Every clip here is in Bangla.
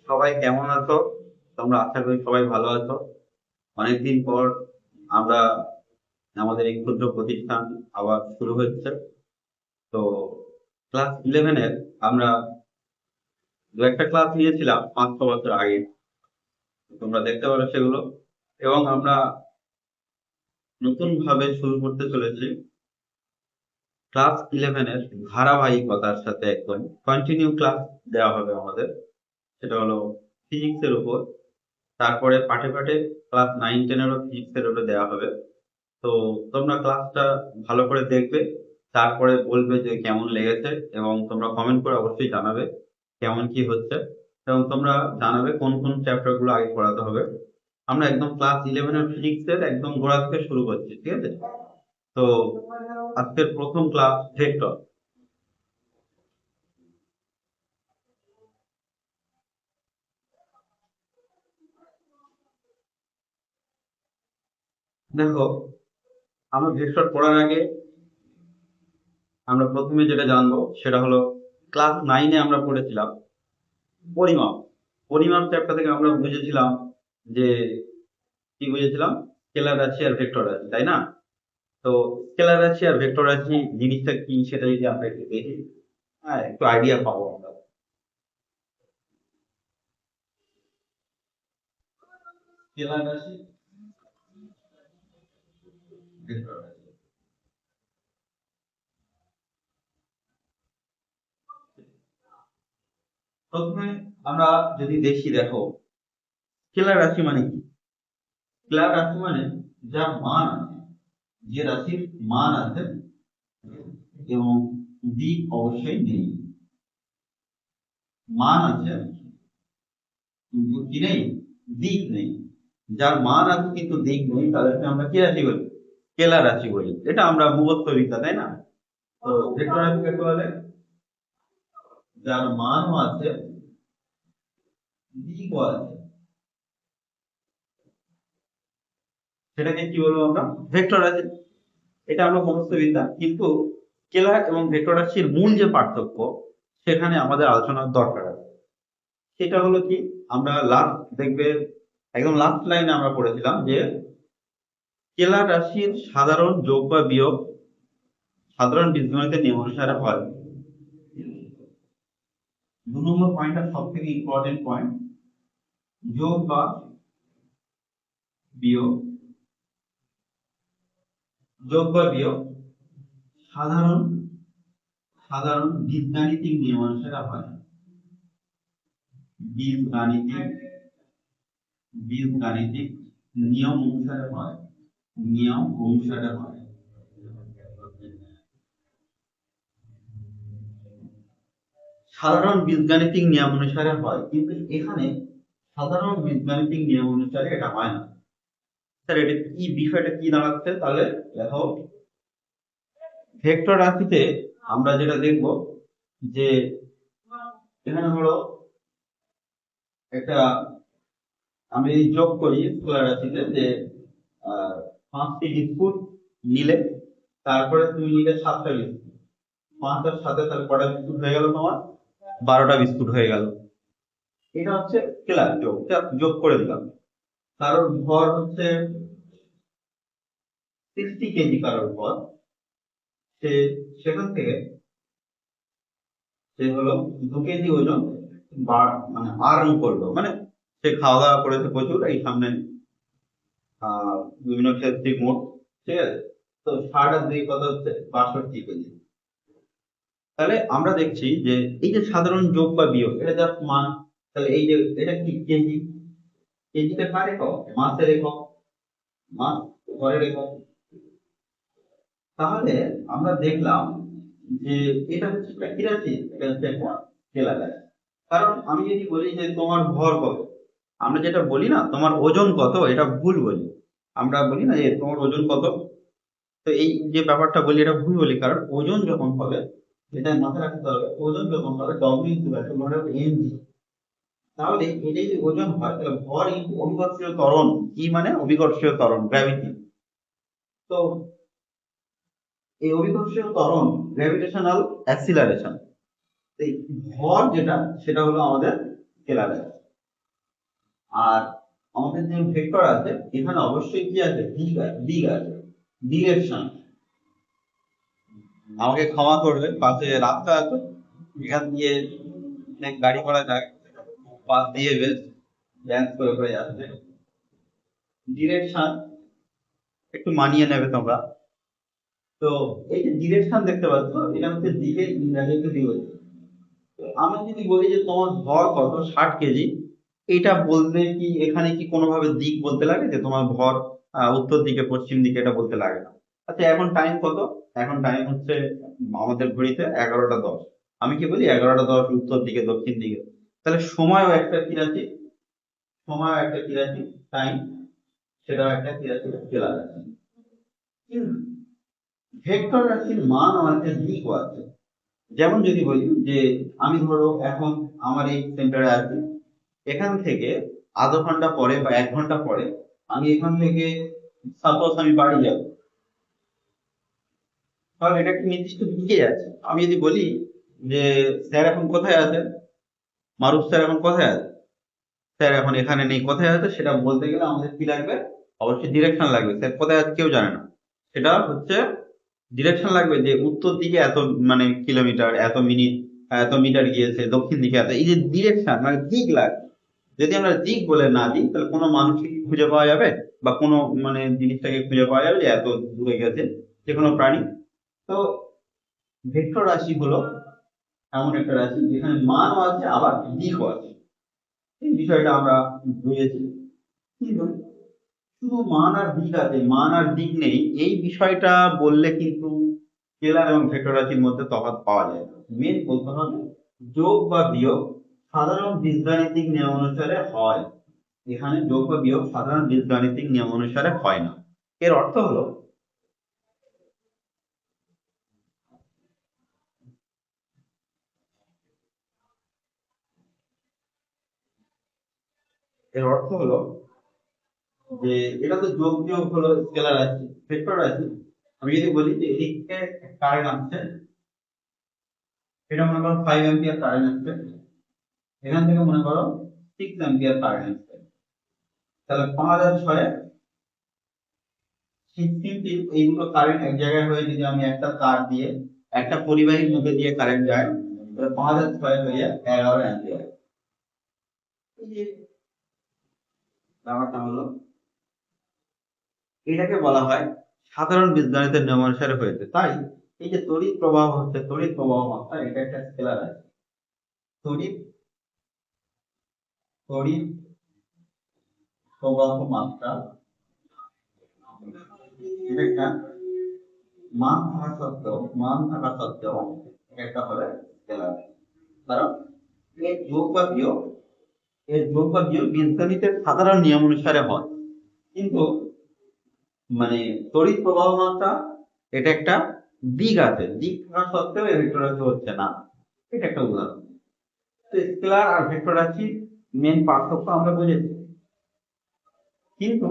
সবাই কেমন আছো? তোমরা আশা করি সবাই ভালো আছো। অনেকদিন পর আমরা আমাদের এই ক্ষুদ্র প্রতিষ্ঠান আবার শুরু হচ্ছে। তো ক্লাস 11-এর আমরা দু একটা ক্লাস নিয়েছিলাম 5-6 বছর আগে। তোমরা দেখতে পারো সেগুলো। এবং আমরা নতুন ভাবে শুরু করতে চলেছি ক্লাস 11-এর ধারাবাহিকতার সাথে একদম কন্টিনিউ ক্লাস দেওয়া হবে আমাদের। সেটা হলো ফিজিক্সের উপর। তারপরে পাঠে পাঠে ক্লাস 9-10-এরও ফিজিক্সের উপরে দেওয়া হবে। তো তোমরা ক্লাসটা ভালো করে দেখবে, তারপরে বলবে যে কেমন লেগেছে, এবং তোমরা কমেন্ট করে অবশ্যই জানাবে কেমন কি হচ্ছে, এবং তোমরা জানাবে কোন কোন চ্যাপ্টার গুলো আগে পড়াতে হবে। আমরা একদম ক্লাস 11-এর ফিজিক্সের একদম গোড়া থেকে শুরু করছি, ঠিক আছে? তো আজকের প্রথম ক্লাস ভেক্টর। দেখো, আমরা ভেক্টর পড়ার আগে আমরা প্রথমে যেটা জানবো সেটা হলো ক্লাস 9-এ আমরা পড়েছিলাম পরিমাপ। পরিমাপ চ্যাপ্টার থেকে আমরা বুঝেছিলাম যে কি বুঝেছিলাম, স্কেলার রাশি আর ভেক্টর রাশি, তাই না? তো স্কেলার রাশি আর ভেক্টর রাশি জিনিসটা কি সেটা যদি আমরা একটু দেখি, হ্যাঁ, একটু আইডিয়া পাবো আমরা। স্কেলার রাশি, ভেক্টর রাশি। প্রথমে আমরা যদি দেখি, দেখো, স্কেলার রাশি মানে কি? স্কেলার রাশি মানে যার মান আছে, যে রাশির মান আছে এবং দিক অবশ্যই নেই। মান আছে কিন্তু কি নেই? দিক নেই। যার মান আছে কিন্তু দিক নেই, তাদেরকে আমরা কি রাশি বলি? স্কেলার রাশি বলি। এটা আমরা মুখস্থ বিদ্যা, তাই না? তো ভেক্টর রাশি কাকে বলে? যার মানও আছে, দিকও আছে, সেটাকে কি বলবো আমরা? ভেক্টর রাশি। এটা আমরা মুখস্থ বিদ্যা, কিন্তু স্কেলার এবং ভেক্টর রাশির মূল যে পার্থক্য, সেখানে আমাদের আলোচনার দরকার আছে। সেটা হলো কি, আমরা লাস্ট দেখবে, একদম লাস্ট লাইনে আমরা পড়েছিলাম যে স্কেলার রাশির সাধারণ যোগ বা বিয়োগ সাধারণ বীজগণিতের নিয়ম অনুসারে হয়। 2 নম্বর পয়েন্টটা সব থেকে ইম্পর্টেন্ট পয়েন্ট। যোগ বা বিয়োগ, যোগ বা বিয়োগ সাধারণ সাধারণ বীজগাণিতিক নিয়ম অনুসারে হয়। বীজগাণিতিক বীজগাণিতিক নিয়ম অনুসারে হয়। নিয়ম অনুসারে হয়। সাধারণ বীজগাণিতিক নিয়ম অনুসারে হয়, কিন্তু এখানে সাধারণ বীজগাণিতিক নিয়ম অনুসারে এটা হয় না। স্যার, এটা কি বিষয়টা কি দাঁড়াচ্ছে তাহলে? দেখো, ভেক্টর রাশিতে আমরা যেটা দেখব যে এখানে হলো একটা, আমি যদি যোগ করি স্কেলার রাশিতে যে 5টি বিস্কুট নিলে, তারপরে তুমি নিলে 7টা বিস্কুট, 5 আর 7-এ তাহলে কটা বিস্কুট হয়ে গেল তোমার? 12টা বিস্কুট হয়ে গেল। এটা হচ্ছে স্কেলার যোগ, just যোগ করে দিলাম। কারোর ভর হচ্ছে 60 কেজি, কারোর ভর, সে সেখান থেকে সে হলো 2 কেজি ওজন মানে আর্ন করলো, মানে সে খাওয়া দাওয়া করেছে প্রচুর এই সামনে, আহ বিভিন্ন ক্ষেত্রে মোট, ঠিক আছে? তো 60 আর 2 কত হচ্ছে? 62 কেজি। তাহলে আমরা দেখছি যে এই যে সাধারণ যোগ বা বিয়োগ, এটা জাস্ট মান। তাহলে এই যে এটা কি কেজি? কেজিটা কার একক? মাসের একক। মাস ঘরের একক। তাহলে আমরা দেখলাম যে এটা হচ্ছে একটা কি রাশি? এটা হচ্ছে একটা স্কেলার রাশি। কারণ আমি যদি বলি যে তোমার ভর কত, আমরা যেটা বলি না তোমার ওজন কত, এটা ভুল বলি। আমরা বলি না যে তোমার ওজন কত। তো এই যে ব্যাপারটা বলি এটা ভুল বলি, কারণ ওজন যখন হবে, এটা মাথায় রাখতে হবে, ওজন যখন হবে ডব্লিউ ইকুয়াল টু এমজি। তাহলে এটাই যে ওজন হয়, তাহলে ভর ইনটু অভিকর্ষীয় ত্বরণ। কি মানে অভিকর্ষীয় ত্বরণ? গ্র্যাভিটি। তো এই অভিকর্ষীয় ত্বরণ, গ্র্যাভিটেশনাল অ্যাক্সিলারেশন, এই ভর যেটা, সেটা হলো আমাদের স্কেলার রাশি। আর আমাদের যে ভেক্টর আছে এখানে অবশ্যই কি আছে, দিক আছে, ডিরেকশন। আমাকে ক্ষমা করবে, পাশে রাস্তা আছে, এখান দিয়ে অনেক গাড়ি ঘোড়া যায়, পাশ দিয়ে বেশ ড্যান্স করে করে যাচ্ছে। ডিরেকশন একটু মানিয়ে নেবে তোমরা। তো এই যে ডিরেকশন দেখতে পাচ্ছ, এটা হচ্ছে দিকের ইংরাজিতে দিয়ে হচ্ছে। আমি যদি বলি যে তোমার ভর কত 60 কেজি, এটা বলতে কি এখানে কি কোনোভাবে দিক বলতে লাগে যে তোমার ভর উত্তর দিকে পশ্চিম দিকে, এটা বলতে লাগে না। আচ্ছা এখন টাইম কত? এখন টাইম হচ্ছে আমাদের ঘড়িতে 11টা 10। আমি কি বলি 11টা 10 উত্তর দিকে দক্ষিণ দিকে, তাহলে সময়ও একটা কি রাশি, সময়ও একটা কি রাশি, টাইম সেটাও একটা কি রাশি, স্কেলার রাশি। কিন্তু ভেক্টর রাশির মানও আছে, দিকও আছে। যেমন যদি বলি যে আমি ধরো এখন আমার এই সেন্টারে আছি, এখান থেকে আধা ঘন্টা পরে বা 1 ঘন্টা পরে আমি এখান থেকে সাপোজ আমি বাড়ি যাব, তাহলে এটা একটা নির্দিষ্ট দিকে যাচ্ছে। আমি যদি বলি যে স্যার এখন কোথায় আছেন, মারুফ স্যার এখন কোথায় আছে, স্যার এখন এখানে নেই, কোথায় আছে, সেটা বলতে গেলে আমাদের কি লাগবে, অবশ্যই ডিরেকশন লাগবে। স্যার কোথায় আছে কেউ জানে না, সেটা হচ্ছে ডিরেকশন লাগবে যে উত্তর দিকে এত মানে কিলোমিটার, এত মিনিট, এত মিটার গিয়েছে, দক্ষিণ দিকে এত, এই যে ডিরেকশন মানে দিক লাগবে। যদি আমরা দিক বলে না দিই তাহলে কোনো মানুষকে কি খুঁজে পাওয়া যাবে, বা কোনো মানে জিনিসটাকে খুঁজে পাওয়া যাবে যে এত দূরে গেছে, যে কোনো প্রাণী। তো ভেক্টর রাশি হলো এমন একটা রাশি যেখানে মানও আছে আবার দিকও আছে। এই বিষয়টা আমরা বুঝেছি। কিন্তু শুধু মান আর দিক আছে, মান আর দিক নেই, এই বিষয়টা বললে কিন্তু স্কেলার এবং ভেক্টর রাশির মধ্যে তফাৎ পাওয়া যায় না। মেন বলতে হবে যোগ বা বিয়োগ সাধারণ বীজগাণিতিক নিয়ম অনুসারে হয়। এখানে যোগ বা বিয়োগ সাধারণ বীজগাণিতিক নিয়ম অনুসারে হয় না। এর অর্থ হলো, এর অর্থ হলো যে এটা তো যোগ বিয়োগ হলো স্কেলার রাশি, ভেক্টর রাশি। আমি যদি বলি যে এদিকে কারেন্ট আসছে, এটা মনে করো 5 অ্যাম্পিয়ার কারেন্ট আসছে, এখান থেকে মনে করো 6 অ্যাম্পিয়ার কারেন্ট আসছে, তাহলে 5 আর 6 16 এই দুটো কারেন্ট এক জায়গায় হয়ে যদি আমি একটা তার দিয়ে একটা পরিবাহীর মধ্যে দিয়ে কারেন্ট যায়, তাহলে 5 আর 6 হয়ে যায় 11 অ্যাম্পিয়ার। এই যে ব্যাপারটা হলো, এটাকে বলা হয় সাধারণ বীজগণিতের নিয়ম অনুসারে হয়েছে। তাই এই যে তড়িৎ প্রবাহ হচ্ছে, তড়িৎ প্রবাহ মাত্রা, এটা একটা স্কেলার আছে। তড়িৎ তড়িৎ প্রবাহ মাত্রা এটা একটা মান থাকা সত্ত্বেও এটা একটা হবে স্কেলার। কারণ এর যোগ বা বিয়োগ, বীজগণিতের সাধারণ নিয়ম অনুসারে হয়। কিন্তু মানে তড়িৎ প্রবাহ মাত্রা, এটা একটা দিক আছে, দিক থাকা সত্ত্বেও এই ভেক্টর রাশি হচ্ছে না। এটা একটা উদাহরণ। তো স্কেলার আর ভেক্টর রাশির মেন পার্থক্য আমরা বুঝেছি। কিন্তু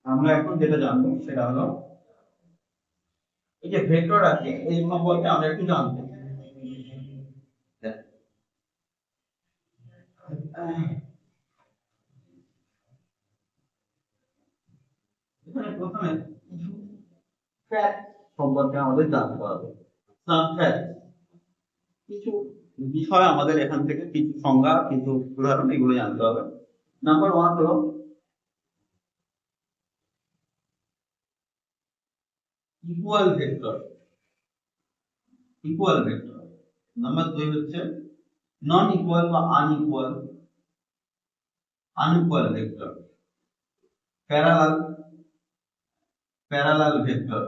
আমরা এখন যেটা জানবো সেটা হলো এই যে ভেক্টর রাশি, এই সম্পর্কে আমরা একটু জানবো। এখানে প্রথমে কিছু ফ্যাক্ট সম্পর্কে আমাদের জানতে হবে। সাম ফ্যাক্ট, কিছু বিষয় আমাদের এখান থেকে কিছু সংজ্ঞা, কিছু উদাহরণ, এগুলো জানতে হবে। নাম্বার 1 হলো equal vector, equal vector. Number 2 হচ্ছে নন ইকুয়াল বা unequal, unequal vector. Parallel, parallel vector.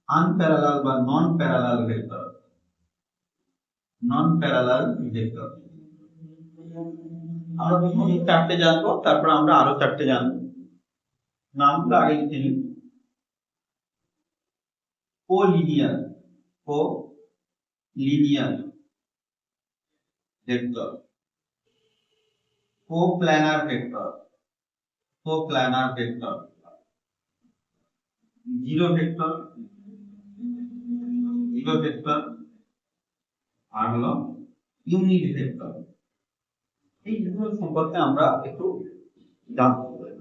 Unparalleled বা নন প্যারালাল ভেক্টর, নন প্যারালাল ভেক্টর। আমরা প্রথম 4টে জানবো, তারপর আমরা আরো 4টে জানবো। নামগুলো আগে লিখে নিই। Collinear, collinear vector, coplanar vector, coplanar vector, zero vector, zero vector, আর হলো ইউনিট ভেক্টর। এই জিনিসগুলো সম্পর্কে আমরা একটু জানতে পারি।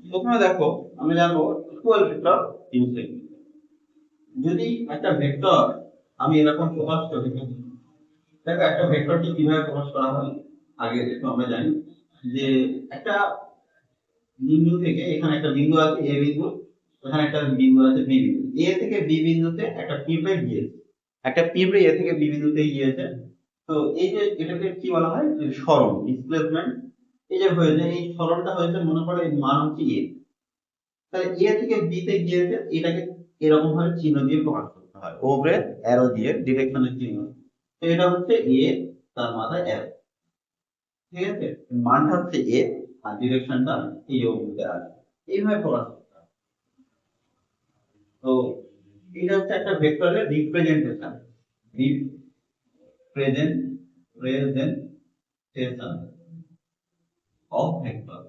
প্রথমে দেখো, আমরা জানবো ইকুয়াল ভেক্টর জিনিসটা কি। যদি একটা ভেক্টর আমি এরকম প্রকাশ করি, দেখো একটা ভেক্টরকে কিভাবে প্রকাশ করা হয় আগে একটু আমরা জানি যে একটা বিন্দু থেকে, এখানে একটা বিন্দু আছে এ বিন্দু, এখানে একটা বিন্দু আছে বি বিন্দু, এ থেকে বি বিন্দুতে একটা পিঁপড়ে গিয়েছে, একটা পিঁপড়ে এ থেকে বি বিন্দুতে গিয়েছে। তো এই যে এটাকে কি বলা হয়, যে সরণ, ডিসপ্লেসমেন্ট। এই যে হয়েছে, এই সরণটা হয়েছে, মনে করো এর মান হচ্ছে এ, তাহলে এ থেকে বি তে গিয়েছে, এটাকে এরকম ভাবে চিহ্ন দিয়ে প্রকাশ করতে হয়, ওপরে অ্যারো দিয়ে ডিরেকশনের চিহ্ন। তো এটা হচ্ছে এ, তার মাথায় অ্যারো, ঠিক আছে, মানটা হচ্ছে এ আর ডিরেকশনটা এই অবধি আছে, এইভাবে প্রকাশ করতে হয়। তো এটা হচ্ছে একটা ভেক্টরের রিপ্রেজেন্টেশন, রিপ্রেজেন্টেশন অফ ভেক্টর।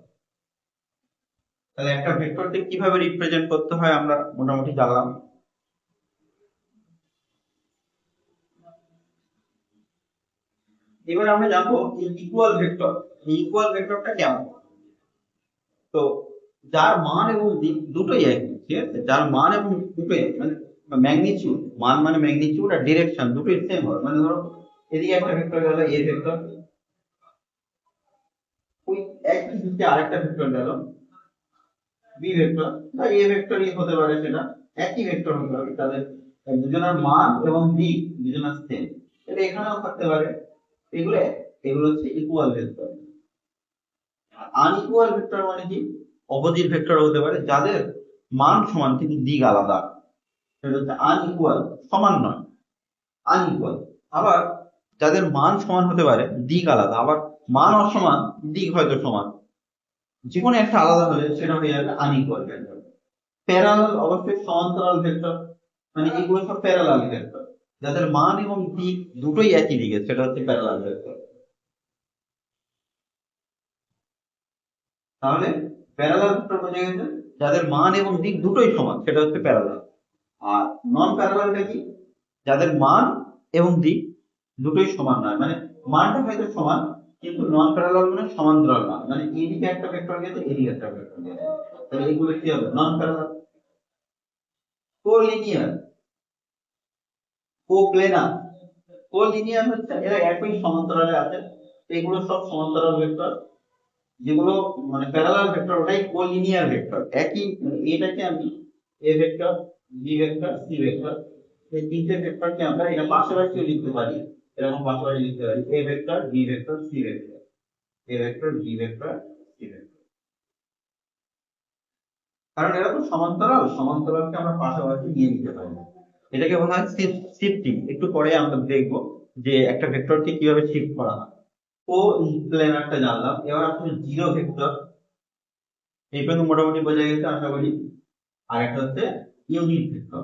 তাহলে একটা ভেক্টরকে কিভাবে রিপ্রেজেন্ট করতে হয় আমরা মোটামুটি জানলাম। এবার আমরা জানবো ইকুয়াল ভেক্টর। ইকুয়াল ভেক্টরটা কেমন। তো যার মান এবং দিক দুটোই একই, ঠিক আছে, যার মান এবং দুটোই মানে ম্যাগনিটিউড, মান মানে ম্যাগনিটিউড আর ডিরেকশন দুটোই সেম হয়। মানে ধরো এদিকে একটা ভেক্টর গেল এ ভেক্টর, ওই একই দিকে আরেকটা ভেক্টর গেল বি ভেক্টর, বা এ ভেক্টরই হতে পারে, সেটা একই ভেক্টর হতে পারে, তাদের দুজনের মান এবং দিক দুজনের সেম। এটা এখানেও থাকতে পারে। এগুলো এগুলো হচ্ছে ইকুয়াল ভেক্টর। আনইকুয়াল ভেক্টর মানে কি, অপোজিট ভেক্টর হতে পারে যাদের মান সমান কিন্তু দিক আলাদা, সেটা হচ্ছে আনইকুয়াল, সমান নয়, আনইকুয়াল। আবার যাদের মান সমান হতে পারে দিক আলাদা, আবার মান অসমান দিক হয়তো সমান, যে কোনো একটা আলাদা হলে সেটা হয়ে যাবে আনইকুয়াল ভেক্টর। প্যারালাল অবশ্যই সমান্তরাল ভেক্টর, মানে এগুলো সব প্যারালাল ভেক্টর, যাদের মান এবং দিক দুটোই একই দিকে, সেটা হচ্ছে প্যারালাল ভেক্টর। তাহলে প্যারালাল ভেক্টর বোঝা গেছে, যাদের মান এবং দিক দুটোই সমান, সেটা হচ্ছে প্যারালাল। আর নন প্যারালালটা কি, যাদের মান এবং দিক দুটোই সমান নয়, মানে মানটা হয়তো সমান কিন্তু নন প্যারালাল মানে সমান্তরাল না, মানে এদিকে একটা ভেক্টর গেছে এদিকে একটা ভেক্টর গেছে, তাহলে এগুলো কি হবে, নন প্যারালাল। কোলিনিয়ার, কোপ্লেনার, কোলিনিয়ার হচ্ছে এরা একই সমান্তরালে আছে, এগুলো সব সমান্তরাল ভেক্টর। যেগুলো মানে প্যারালাল ভেক্টর ওটাই কোলিনিয়ার ভেক্টর, একই এটাকে আমি A vector, B vector, C vector, এই তিনটে ভেক্টরকে আমরা এটা পাশাপাশি লিখতে পারি, এরকম পাশাপাশি লিখতে পারি, A vector, B vector, C vector, A vector, B vector, C vector. কারণ এরা তো সমান্তরাল, সমান্তরালকে আমরা পাশাপাশি নিয়ে নিতে পারি। এটাকে বলা হয় শিফটিং। একটু পরে আমরা দেখব যে একটা ভেক্টরকে কিভাবে শিফট করা হয়। ও প্লেনারটা জানলাম, এবার আসলে জিরো ভেক্টর, এই পর্যন্ত মোটামুটি বোঝা গেছে আশা করি। আর একটা হচ্ছে ইউনিট ভেক্টর।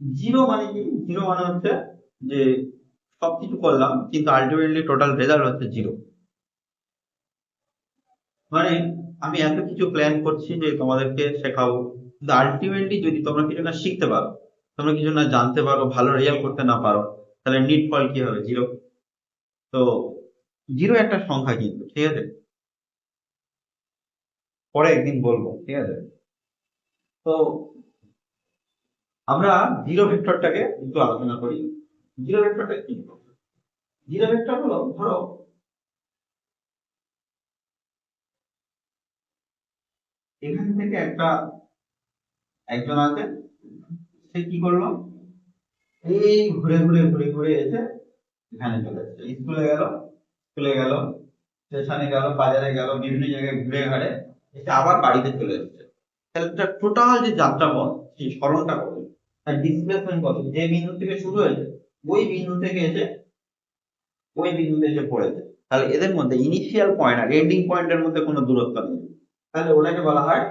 জিরো মানে কি, জিরো মানে হচ্ছে যে সবকিছু করলাম কিন্তু আলটিমেটলি টোটাল রেজাল্ট হচ্ছে জিরো। মানে আমি এত কিছু প্ল্যান করছি যে তোমাদেরকে শেখাবো, কিন্তু আলটিমেটলি যদি তোমরা কিছু না শিখতে পারো, তোমরা কিছু না জানতে পারো, ভালো রেজাল্ট করতে না পারো, তাহলে নিট ফল কি হবে, জিরো। তো জিরো একটা সংখ্যা কিন্তু, ঠিক আছে, পরে একদিন বলবো, ঠিক আছে। তো আমরা জিরো ভেক্টরটাকে একটু আলোচনা করি। জিরো ভেক্টরটা কি, জিরো ভেক্টর হলো, ধরো এখান থেকে একজন আছে, সে কি করলো, এই ঘুরে ঘুরে ঘুরে ঘুরে এসে এখানে চলে এসেছে, স্কুলে গেল, স্টেশনে গেল, বাজারে গেল, বিভিন্ন জায়গায় ঘুরে ঘাড়ে এসে আবার বাড়িতে চলে এসেছে। তাহলে টোটাল যে যাত্রাপথ, সেই সরণটা কত, তার ডিসপ্লেসমেন্ট কত, যে বিন্দু থেকে শুরু হয়েছে ওই বিন্দু থেকে এসে ওই বিন্দুতে এসে পড়েছে, তাহলে এদের মধ্যে ইনিশিয়াল পয়েন্ট আর এন্ডিং পয়েন্টের মধ্যে কোনো দূরত্ব নেই, তাহলে ওটাকে বলা হয়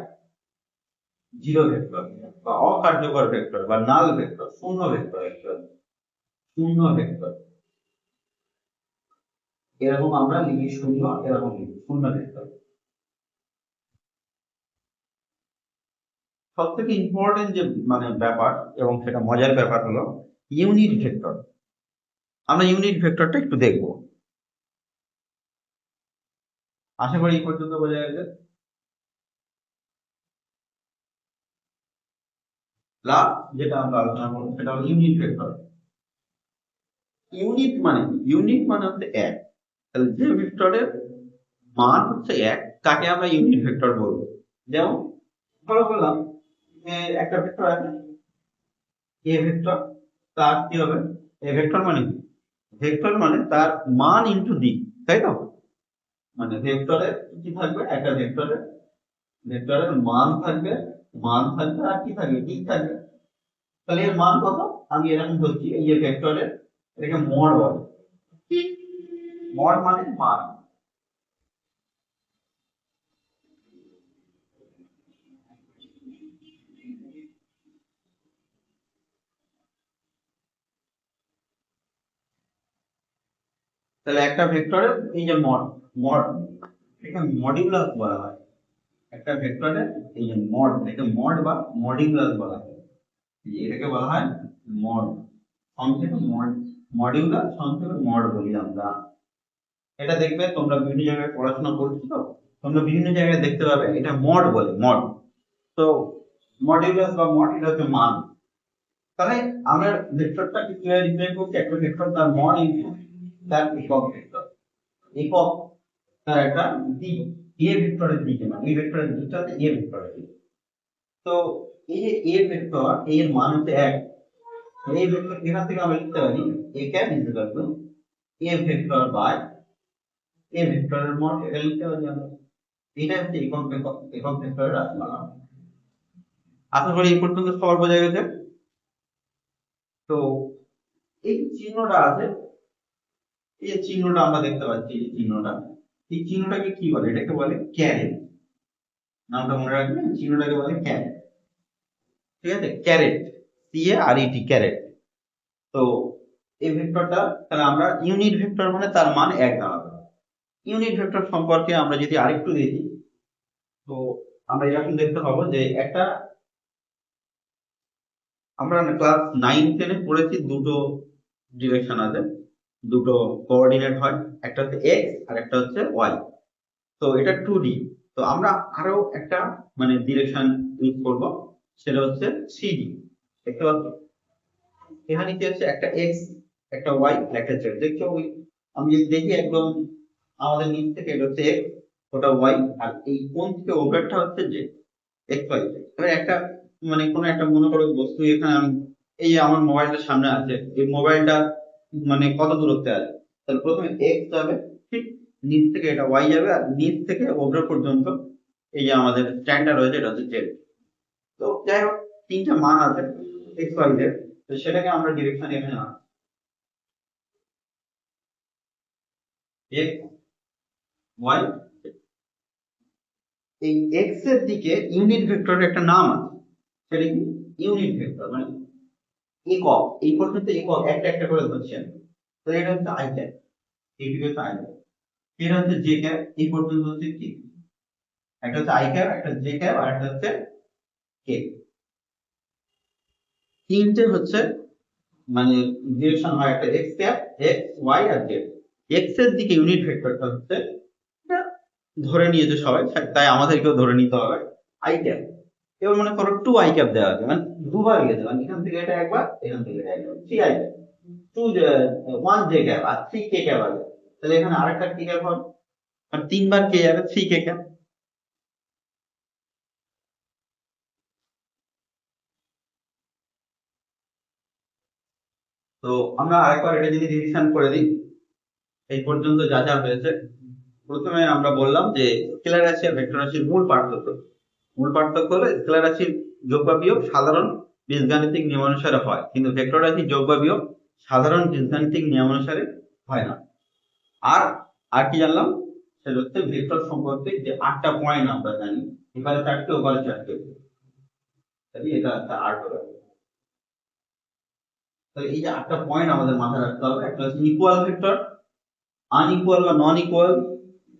জিরো ভেক্টর, বা অকার্যকর ভেক্টর, বা নাল ভেক্টর, শূন্য ভেক্টর, শূন্য ভেক্টর। এরকম আমরা লিখি শূন্য, এরকম লিখি শূন্য ভেক্টর। সব থেকে ইম্পর্টেন্ট যে মানে ব্যাপার, এবং সেটা মজার ব্যাপার হলো ইউনিট ভেক্টর। আমরা ইউনিট ভেক্টরটা একটু দেখবো। আশা করি এই পর্যন্ত বোঝা গেছে। লাস্ট যেটা আমরা আলোচনা করবো সেটা হলো ইউনিট ভেক্টর। ইউনিট মানে কি? ইউনিট মানে হচ্ছে এক। তাহলে যে ভেক্টরের মান হচ্ছে এক তাকে আমরা ইউনিট ভেক্টর বলবো। যেমন ধরো বললাম যে একটা ভেক্টর আছে এ ভেক্টর, তার কি হবে? এ ভেক্টর মানে কি? ভেক্টর মানে তার মান ইনটু দিক, তাই তো? মানে ভেক্টরের কি থাকবে? একটা ভেক্টরের ভেক্টরের মান থাকবে আর কি থাকবে? দিক থাকবে। তাহলে এর মান কত? আমি এরকম বলছি, এই যে ভেক্টরের, এটাকে মড বলে। মড মানে মান। তাহলে একটা ভেক্টরের এই যে মড এটাকে মডিউলাস বলা হয়। একটা ভেক্টরের এই যে মড, এটাকে মড বা মডিউলাস বলা হয়। এটাকে বলা হয় মড, সংক্ষেপে মড। মডিউলাস সংক্ষেপে মড বলি আমরা। এটা দেখবে তোমরা বিভিন্ন জায়গায় পড়াশোনা করছো তো, তোমরা বিভিন্ন জায়গায় দেখতে পাবে এটা মড বলে, মড। তো মডিউলাস বা মড এটা হচ্ছে মান। তাহলে আমরা ভেক্টরটাকে কিভাবে রিপ্রেজেন্ট করছি? একটা ভেক্টর তার মড ইনটু তার একক ভেক্টর। একক তার একটা দিক, এ ভেক্টরের দিকে, মানে এই ভেক্টরের দিকটা হচ্ছে এ ভেক্টরের দিক। তো এই যে এ ভেক্টর, এর মান হচ্ছে এক। এই ভেক্টর এখান থেকে আমরা লিখতে পারি a cap is equal to a vector by a ভেক্টরের মড, এটা লিখতে পারি আমরা। এটা হচ্ছে একক ভেক্টরের রাশিমালা। আশা করি এই পর্যন্ত সবার বোঝা গেছে। তো এই চিহ্নটা আছে, এই যে চিহ্নটা আমরা দেখতে পাচ্ছি, এই চিহ্নটা, এই চিহ্নটাকে কি বলে? এটাকে বলে ক্যারেট। নামটা মনে রাখবেন, চিহ্নটাকে বলে ক্যারেট। ঠিক আছে, ক্যারেট, CARET, ক্যারেট। তো এই ভেক্টরটা, তাহলে আমরা ইউনিট ভেক্টর মানে তার মান এক দাঁড়াবে। ইউনিট ভেক্টর সম্পর্কে আমরা যদি আরেকটু দেখি, তো আমরা এরকম দেখতে পাবো যে একটা, আমরা ক্লাস 9-10-এ পড়েছি দুটো ডিরেকশন আছে, দুটো কোঅর্ডিনেট হয়, একটা হচ্ছে এক্স আর একটা হচ্ছে ওয়াই। তো এটা 2D। তো আমরা আরো একটা মানে ডিরেকশন ইউজ করব, সেটা হচ্ছে 3D। দেখতে পাচ্ছ এখানে কি হচ্ছে? একটা এক্স, একটা ওয়াই আর একটা জেড। দেখছো ওই, আমি যদি দেখি একদম আমাদের নিচ থেকে, এটা হচ্ছে এক্স, ওটা ওয়াই, আর এই কোণ থেকে ওভারটা হচ্ছে জেড, এক্স ওয়াই জেড। এবার একটা মানে কোনো একটা মনে করো বস্তু এখানে আমি, এই যে আমার মোবাইলটা সামনে আছে, এই মোবাইলটা মানে কত দূরত্বে আছে? তাহলে প্রথমে এক্স যাবে, ঠিক নিচ থেকে এটা ওয়াই যাবে, আর নিচ থেকে ওভার পর্যন্ত এই যে আমাদের স্ট্যান্ডটা রয়েছে এটা হচ্ছে জেড। তো যাই হোক, তিনটা মান আছে এক্স ওয়াই জেড, তো সেটাকে আমরা ডিরেকশন এখানে আনছি। এক্স ওয়াই, এই এক্স এর দিকে ইউনিট ভেক্টরের একটা নাম আছে, সেটা কি? ইউনিট ভেক্টর মানে একক। এই পর্যন্ত একক একটা একটা করে ধরছেন। তো এটা হচ্ছে আই ক্যাপ, এইটুকু হচ্ছে আই ক্যাপ। এটা হচ্ছে জে ক্যাপ, এই পর্যন্ত হচ্ছে কি? একটা হচ্ছে আই ক্যাপ, একটা জে ক্যাপ আর একটা হচ্ছে কে। তিনটে হচ্ছে মানে ডিরেকশন হয়, একটা এক্স ক্যাপ, এক্স ওয়াই আর জেড। এক্স এর দিকে ইউনিট ভেক্টরটা হচ্ছে, এটা ধরে নিয়েছে সবাই, তাই আমাদেরকেও ধরে নিতে হবে, আই ক্যাপ। এবার মনে করো 2 আই ক্যাপ দেওয়া আছে, মানে দুবার গেছে, মানে এখান থেকে এটা একবার, এখান থেকে এটা একবার, 3 আই ক্যাপ, 1 জে ক্যাপ আর 3 কে ক্যাপ আছে। তাহলে এখানে আরেকটা কে ক্যাপ হবে, মানে তিনবার কে যাবে, 3 কে ক্যাপ। তো আমরা আরেকবার এটা যদি রিভিশন করে দিই, এই পর্যন্ত যা যা হয়েছে, প্রথমে আমরা বললাম যে স্কেলার রাশি আর ভেক্টর রাশির মূল পার্থক্য হলো স্কেলার রাশির যোগ বা বিয়োগ সাধারণ বীজগাণিতিক নিয়ম অনুসারে হয়, কিন্তু ভেক্টর রাশির যোগ বা বিয়োগ সাধারণ বীজগাণিতিক নিয়ম অনুসারে হয় না। আর আর কি জানলাম? সেটা হচ্ছে ভেক্টর সম্পর্কে যে 8টা পয়েন্ট আমরা জানি, এবারে 4টে ওপারে 4টে, তাহলে এটা একটা 8 হলো। তাহলে এই যে 8টা পয়েন্ট আমাদের মাথায় রাখতে হবে, একটা হচ্ছে ইকুয়াল ভেক্টর, আনইকুয়াল বা নন ইকুয়াল,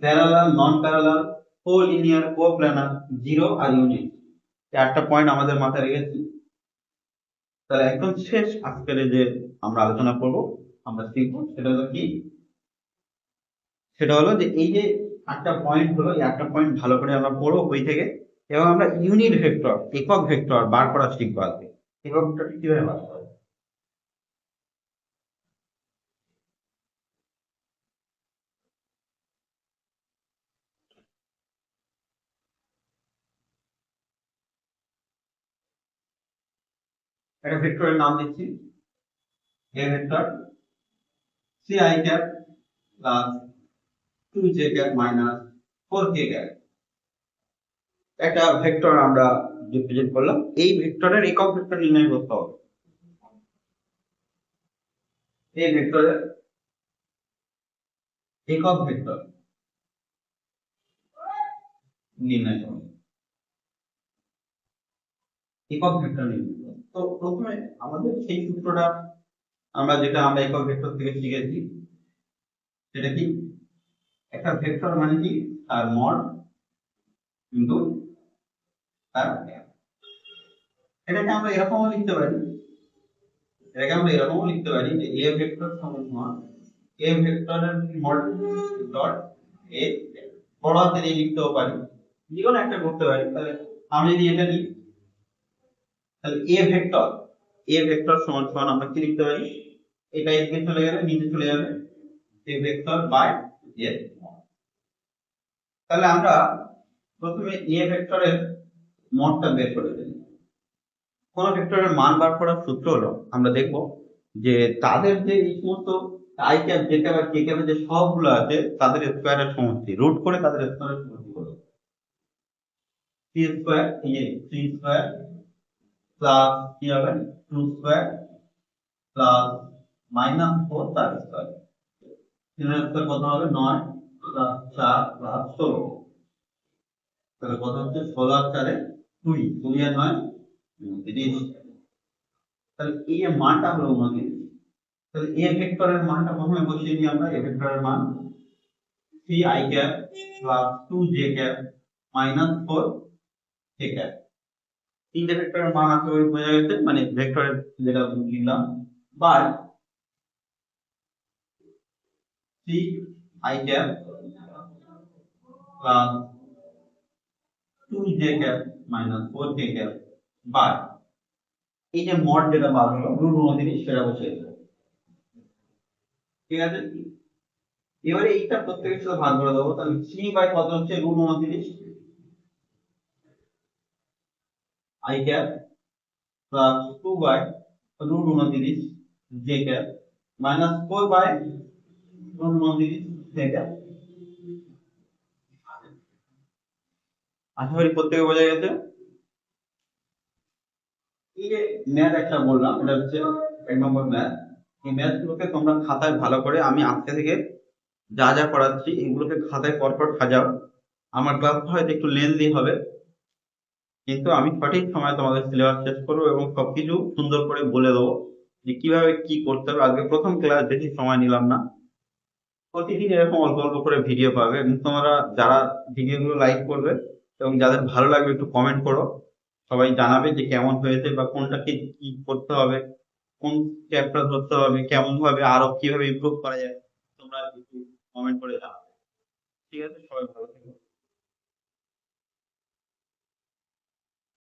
প্যারালাল, নন প্যারালাল, কোলিনিয়ার, কোপ্ল্যানার, জিরো আর ইউনিট। 4টা পয়েন্ট আমাদের মাথায় রেখেছি। তাহলে একদম শেষ আজকের যে আমরা আলোচনা করব, আমরা শিখবো সেটা হলো কি? সেটা হলো যে এই যে আটটা পয়েন্ট হলো, এই আটটা পয়েন্ট ভালো করে আমরা পড়বো বই থেকে, এবং আমরা ইউনিট ভেক্টর, একক ভেক্টর বার করা শিখবো আজকে। একক ভেক্টর কিভাবে বার করা যায়। একটা ভেক্টরের নাম দিচ্ছি, A vector C i cap plus 2j cap minus 4k cap, একটা ভেক্টর আমরা রিপ্রেজেন্ট করলাম। এই ভেক্টরের একক ভেক্টর নির্ণয় করতে হবে। এই ভেক্টরের একক ভেক্টর নির্ণয় করব, একক ভেক্টর নির্ণয় করব। তো প্রথমে আমাদের সেই সূত্রটা আমরা একক ভেক্টর থেকে শিখেছি, সেটা কি, একটা ভেক্টর মানে কি, তার মড কিন্তু তার ম্যাপ। এটাকে আমরা এরকমও লিখতে পারি, যে এ ভেক্টর সমান এ ভেক্টরের মড ডট এ, বড় হাতের এ লিখতেও পারি, যেকোনো একটা করতে পারি। তাহলে আমি যদি এটা নিই, তাহলে এ ভেক্টর সমান সমান আমরা কি লিখতে পারি, এটা এদিকে চলে গেলে নিচে চলে যাবে, এ ভেক্টর বাই এ। তাহলে আমরা প্রথমে এ ভেক্টরের মডটা বের করে দিই। কোন ভেক্টরের মান বার করার সূত্র হলো, আমরা দেখব যে তাদের যে এই সমস্ত আই ক্যাপ জে ক্যাপ আর কে ক্যাপের যে সবগুলো আছে, তাদের স্কয়ারের সমষ্টি রুট করে তাদের স্কয়ারের সমষ্টি হলো সি স্কয়ার, এই যে 3 স্কয়ার প্লাস কি হবে 2 স্কয়ার প্লাস মাইনাস 4 তার স্কয়ার। 3 এর স্কয়ার কত হবে, 9 প্লাস 4 প্লাস 16, তাহলে কত হচ্ছে 16 আর 4 এ 20, 20 আর 9 30। তাহলে এই যে মানটা হলো 29। তাহলে এ ভেক্টরের মানটা প্রথমে বসিয়ে দিই আমরা, এ ভেক্টরের মান 3i cap plus 2j cap minus 4k cap. তিনটে ভেক্টরের মান আছে ওই বোঝা গেছে, মানে ভেক্টরের যেটা লিখলাম, by 3i cap plus 2j cap minus 4k cap by এই যে মড যেটা বার হলো রুট 29, সেটা বসিয়ে দিলাম। ঠিক আছে, এবারে এইটা প্রত্যেকের সাথে ভাগ করে দেবো, তাহলে 3 বাই কত হচ্ছে root 29 i cap plus 2 by root 29 j cap minus 4 by root 29 j cap. আশা করি প্রত্যেকে বোঝা গেছে। এই যে ম্যাথ একটা বললাম, এটা হচ্ছে 1 নম্বর ম্যাথ। এই ম্যাথগুলোকে তোমরা খাতায় ভালো করে, আমি আজকে থেকে যা যা পড়াচ্ছি এগুলোকে খাতায় পরপর সাজাও। আমার ক্লাস হয়তো একটু লেন্দি হবে, কিন্তু আমি সঠিক সময় তোমাদের সিলেবাস শেষ করবো এবং সবকিছু সুন্দর করে বলে দেবো যে কিভাবে কি করতে হবে। আজকে প্রথম ক্লাস, বেশি সময় নিলাম না। প্রতিদিন এরকম অল্প অল্প করে ভিডিও পাবে, এবং তোমরা যারা ভিডিওগুলো লাইক করবে এবং যাদের ভালো লাগবে একটু কমেন্ট করো, সবাই জানাবে যে কেমন হয়েছে বা কোনটাকে কি করতে হবে, কোন চ্যাপ্টার ধরতে হবে, কেমন ভাবে আরো কিভাবে ইমপ্রুভ করা যায়, তোমরা একটু কমেন্ট করে জানাবে।